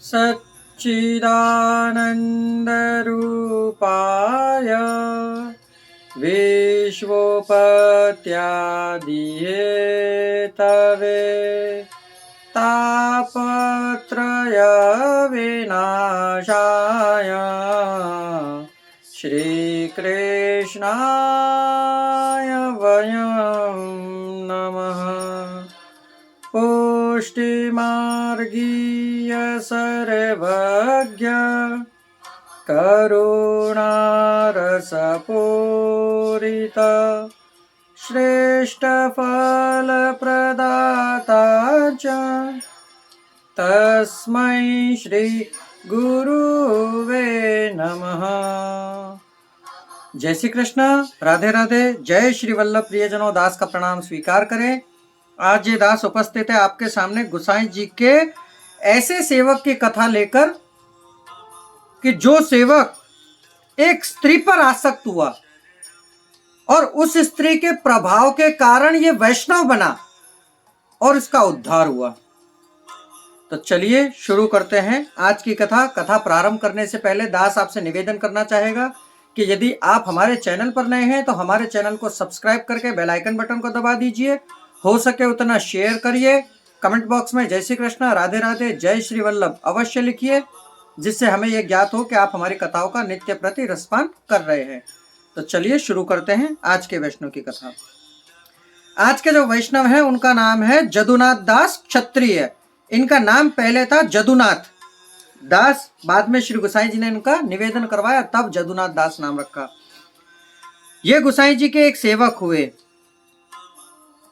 सच्चिदानन्दरूपाय विश्वोपत्यादिहेतवे तापत्रयविनाशाय श्रीकृष्णाय वयं नमः। पुष्टिमार्गीय सर्वज्ञ करुणारसपूरित श्रेष्ठफलप्रदाता च तस्मै श्री गुरुवे नमः। जय श्री कृष्ण, राधे राधे। जय श्री वल्लभ प्रियजनों, दास का प्रणाम स्वीकार करें। आज ये दास उपस्थित है आपके सामने गोसाई जी के ऐसे सेवक की कथा लेकर कि जो सेवक एक स्त्री पर आसक्त हुआ और उस स्त्री के प्रभाव के कारण ये वैष्णव बना और इसका उद्धार हुआ। तो चलिए शुरू करते हैं आज की कथा। कथा प्रारंभ करने से पहले दास आपसे निवेदन करना चाहेगा कि यदि आप हमारे चैनल पर नए हैं तो हमारे चैनल को सब्सक्राइब करके बेल आइकन बटन को दबा दीजिए। हो सके उतना शेयर करिए। कमेंट बॉक्स में जय श्री कृष्ण, राधे राधे, जय श्री वल्लभ अवश्य लिखिए, जिससे हमें यह ज्ञात हो कि आप हमारी कथाओं का नित्य प्रति रसपान कर रहे हैं। तो चलिए शुरू करते हैं आज के वैष्णव की कथा। आज के जो वैष्णव हैं उनका नाम है जदुनाथ दास क्षत्रिय। इनका नाम पहले था जदुनाथ दास, बाद में श्री गोसाई जी ने इनका निवेदन करवाया तब जदुनाथ दास नाम रखा। ये गोसाई जी के एक सेवक हुए।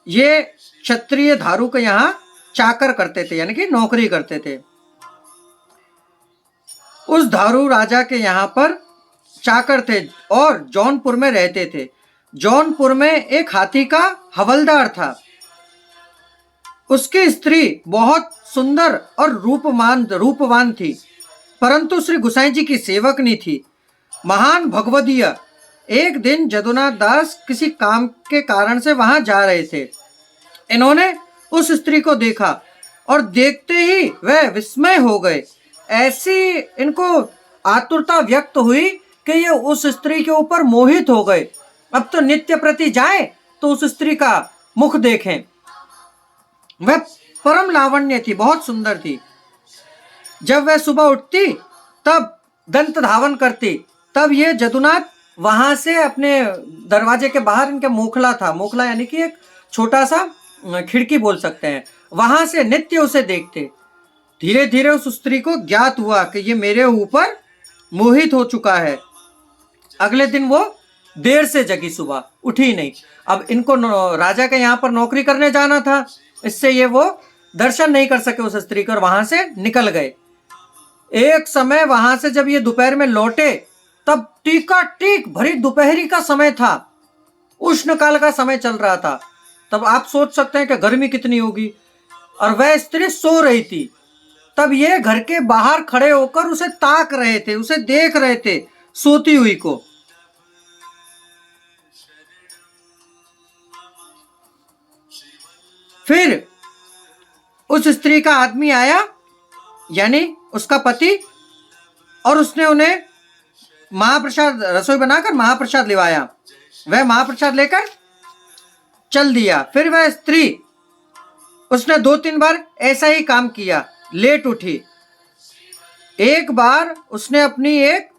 ये क्षत्रिय धारू के यहाँ चाकर करते थे, यानी कि नौकरी करते थे। उस धारू राजा के यहाँ पर चाकर थे और जौनपुर में रहते थे। जौनपुर में एक हाथी का हवलदार था। उसकी स्त्री बहुत सुंदर और रूपवान थी, परंतु श्री गोसाई जी की सेवकनी थी, महान भगवदीय। एक दिन जदुनाथ दास किसी काम के कारण से वहां जा रहे थे। इन्होंने उस स्त्री को देखा और देखते ही वह विस्मय हो गए। ऐसी इनको आतुरता व्यक्त हुई कि ये उस स्त्री के ऊपर मोहित हो गए। अब तो नित्य प्रति जाए तो उस स्त्री का मुख देखें। वह परम लावण्य थी, बहुत सुंदर थी। जब वह सुबह उठती तब दंत धावन करती, तब ये जदुनाथ वहां से अपने दरवाजे के बाहर, इनके मोखला था, मोखला यानी कि एक छोटा सा खिड़की बोल सकते हैं, वहां से नित्य उसे देखते। धीरे धीरे उस स्त्री को ज्ञात हुआ कि ये मेरे ऊपर मोहित हो चुका है। अगले दिन वो देर से जगी, सुबह उठी नहीं। अब इनको राजा के यहाँ पर नौकरी करने जाना था, इससे ये वो दर्शन नहीं कर सके उस स्त्री को और वहां से निकल गए। एक समय वहां से जब ये दोपहर में लौटे तब टीका टीक भरी दोपहरी का समय था, उष्ण काल का समय चल रहा था। तब आप सोच सकते हैं कि गर्मी कितनी होगी। और वह स्त्री सो रही थी। तब ये घर के बाहर खड़े होकर उसे ताक रहे थे, उसे देख रहे थे, सोती हुई को। फिर उस स्त्री का आदमी आया, यानी उसका पति, और उसने उन्हें महाप्रसाद, रसोई बनाकर महाप्रसाद लिवाया। वह महाप्रसाद लेकर चल दिया। फिर वह स्त्री, उसने 2-3 बार ऐसा ही काम किया, लेट उठी। एक बार उसने अपनी एक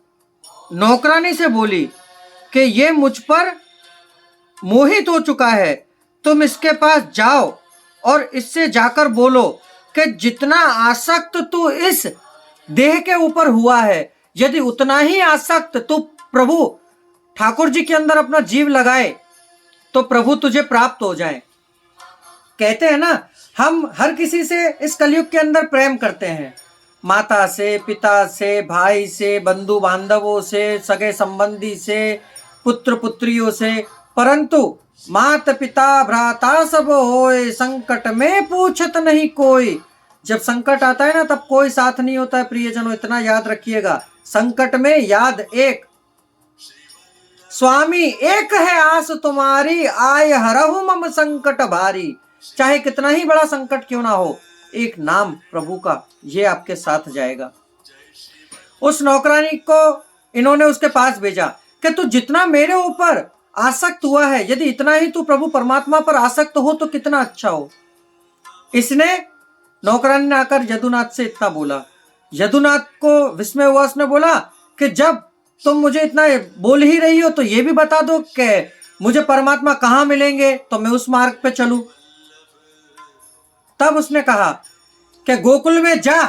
नौकरानी से बोली कि ये मुझ पर मोहित हो चुका है, तुम इसके पास जाओ और इससे जाकर बोलो कि जितना आसक्त तू इस देह के ऊपर हुआ है, यदि उतना ही आसक्त तू प्रभु ठाकुर जी के अंदर अपना जीव लगाए तो प्रभु तुझे प्राप्त हो जाए। कहते हैं ना, हम हर किसी से इस कलयुग के अंदर प्रेम करते हैं, माता से, पिता से, भाई से, बंधु बांधवों से, सगे संबंधी से, पुत्र पुत्रियों से, परंतु मात पिता भ्राता सब होए, संकट में पूछत नहीं कोई। जब संकट आता है ना, तब कोई साथ नहीं होता है प्रियजनों, इतना याद रखिएगा। संकट में याद एक, स्वामी एक है आस तुम्हारी, आय हरहु मम संकट भारी। चाहे कितना ही बड़ा संकट क्यों ना हो, एक नाम प्रभु का, ये आपके साथ जाएगा। उस नौकरानी को इन्होंने उसके पास भेजा कि तू जितना मेरे ऊपर आसक्त हुआ है, यदि इतना ही तू प्रभु परमात्मा पर आसक्त हो तो कितना अच्छा हो। इसने नौकरानी ने आकर यदुनाथ से इतना बोला। यदुनाथ को विस्मय हुआ, उसने बोला कि जब तुम मुझे इतना बोल ही रही हो तो ये भी बता दो कि मुझे परमात्मा कहाँ मिलेंगे तो मैं उस मार्ग पे चलूं। तब उसने कहा कि गोकुल में जा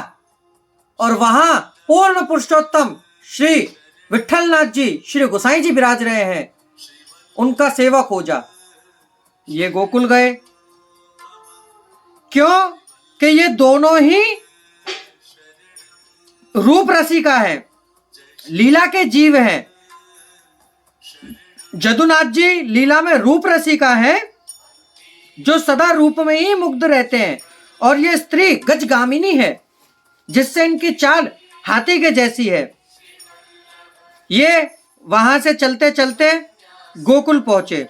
और वहां पूर्ण पुरुषोत्तम श्री विठलनाथ जी, श्री गोसाई जी विराज रहे हैं, उनका सेवक हो जा। ये गोकुल गए। क्यों कि ये दोनों ही रूप रसिका है, लीला के जीव हैं। जदुनाथ जी लीला में रूप रसिका है, जो सदा रूप में ही मुग्ध रहते हैं, और ये स्त्री गजगामिनी है, जिससे इनकी चाल हाथी के जैसी है। ये वहां से चलते चलते गोकुल पहुंचे।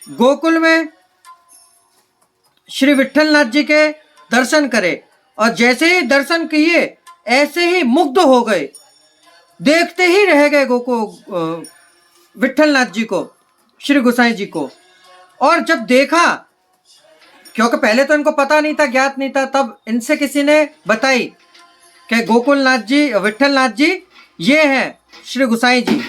गोकुल में श्री विठलनाथ जी के दर्शन करे, और जैसे ही दर्शन किए ऐसे ही मुग्ध हो गए, देखते ही रह गए विठलनाथ जी को, श्री गोसाई जी को। और जब देखा, क्योंकि पहले तो इनको पता नहीं था, ज्ञात नहीं था, तब इनसे किसी ने बताई कि गोकुलनाथ जी, विठलनाथ जी ये हैं श्री गोसाई जी।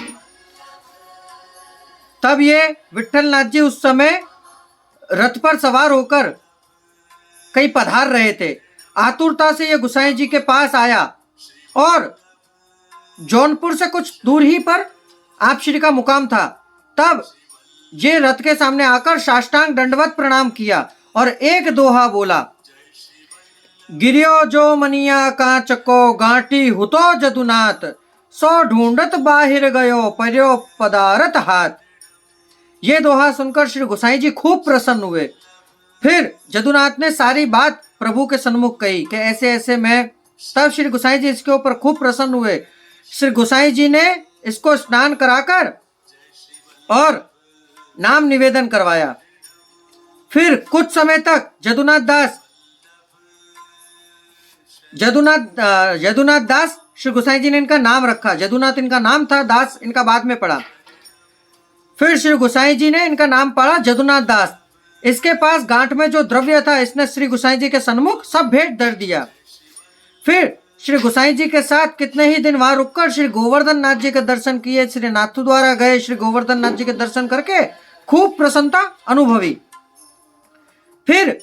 तब ये विठलनाथ जी उस समय रथ पर सवार होकर कहीं पधार रहे थे। आतुरता से ये गोसाई जी के पास आया, और जौनपुर से कुछ दूर ही पर आप श्री का मुकाम था। तब ये रथ के सामने आकर साष्टांग दंडवत प्रणाम किया और एक दोहा बोला, गिरियो जो मनिया कांचको गांटी हुतो जदुनाथ, सो ढूंढत बाहिर गयो पर्यो पदारत हाथ। ये दोहा सुनकर श्री गोसाई जी खूब प्रसन्न हुए। फिर जदुनाथ ने सारी बात प्रभु के सन्मुख कही कि ऐसे ऐसे मैं। तब श्री गोसाई जी इसके ऊपर खूब प्रसन्न हुए। श्री गोसाई जी ने इसको स्नान कराकर और नाम निवेदन करवाया। फिर कुछ समय तक यदुनाथ दास श्री गोसाई जी ने इनका नाम रखा। यदुनाथ इनका नाम था, दास इनका बाद में पड़ा। फिर श्री गोसाई जी ने इनका नाम पड़ा यदुनाथ दास। इसके पास गांठ में जो द्रव्य था, इसने श्री गोसाई जी के सन्मुख सब भेंट धर दिया। फिर श्री गोसाई जी के साथ कितने ही दिन वहां रुककर श्री गोवर्धन नाथ जी के दर्शन किए। श्री नाथू द्वारा गए, श्री गोवर्धन नाथ जी के दर्शन करके खूब प्रसन्नता अनुभवी। फिर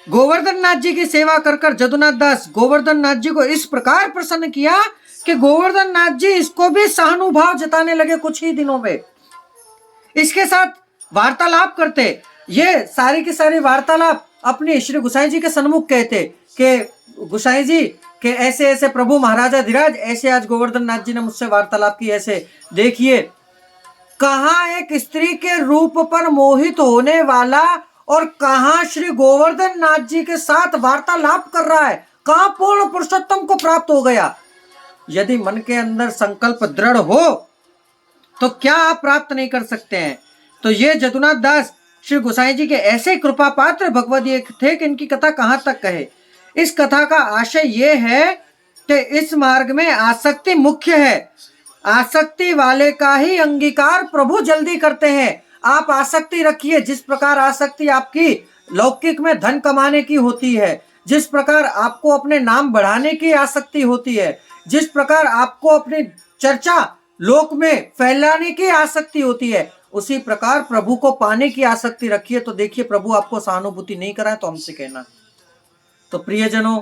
गोवर्धन नाथ जी की सेवा कर कर जदुनाथ दास गोवर्धन नाथ जी को इस प्रकार प्रसन्न किया कि गोवर्धन नाथ जी इसको भी सहानुभाव जताने लगे कुछ ही दिनों में। इसके साथ वार्तालाप करते। ये सारी की सारी वार्तालाप अपने श्री गोसाई जी के सन्मुख कहते कि गोसाई जी कि ऐसे ऐसे प्रभु महाराजा धीराज, ऐसे आज गोवर्धन नाथ जी ने मुझसे वार्तालाप की। ऐसे देखिए, कहाँ एक स्त्री के रूप पर मोहित होने वाला और कहाँ श्री गोवर्धन नाथ जी के साथ वार्तालाप कर रहा है, कहाँ पूर्ण पुरुषोत्तम को प्राप्त हो गया। यदि मन के अंदर संकल्प दृढ़ हो तो क्या आप प्राप्त नहीं कर सकते हैं। तो ये जदुनाथ दास श्री गोसाई जी के ऐसे कृपा पात्र भगवदीय थे कि इनकी कथा कहाँ तक कहे। इस कथा का आशय ये है कि इस मार्ग में आसक्ति मुख्य है। आसक्ति वाले का ही अंगीकार प्रभु जल्दी करते हैं। आप आसक्ति रखिए, जिस प्रकार आसक्ति आपकी लौकिक में धन कमाने की होती है, जिस प्रकार आपको अपने नाम बढ़ाने की आसक्ति होती है, जिस प्रकार आपको अपनी चर्चा लोक में फैलाने की आसक्ति होती है, उसी प्रकार प्रभु को पाने की आसक्ति रखिए। तो देखिए, प्रभु आपको सहानुभूति नहीं कराए तो हमसे कहना। तो प्रियजनों,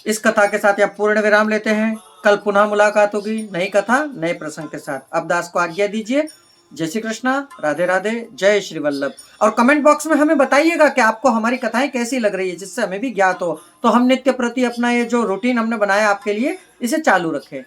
इस कथा के साथ यहाँ पूर्ण विराम लेते हैं। कल पुनः मुलाकात होगी नई कथा नए प्रसंग के साथ। अब दास को आज्ञा दीजिए। जय श्री कृष्णा, राधे राधे, जय श्री वल्लभ। और कमेंट बॉक्स में हमें बताइएगा कि आपको हमारी कथाएं कैसी लग रही है, जिससे हमें भी ज्ञात हो, तो हम नित्य प्रति अपना ये जो रूटीन हमने बनाया आपके लिए, इसे चालू रखें।